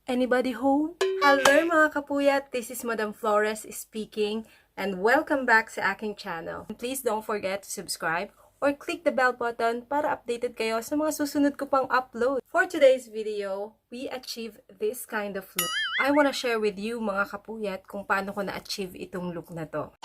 Anybody home? Hello mga kapuyat, this is Madam Flores speaking and welcome back sa aking channel. Please don't forget to subscribe or click the bell button para updated kayo sa mga susunod ko pang upload. For today's video, we achieve this kind of look. I wanna share with you mga kapuyat kung paano ko na-achieve itong look na to.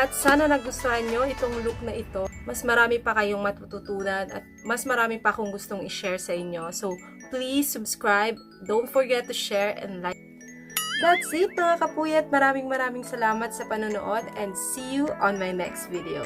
At sana nagustuhan nyo itong look na ito. Mas marami pa kayong matututunan at mas marami pa akong gustong i-share sa inyo. So, please subscribe. Don't forget to share and like. That's it mga kapuyat. Maraming salamat sa panonood and see you on my next video.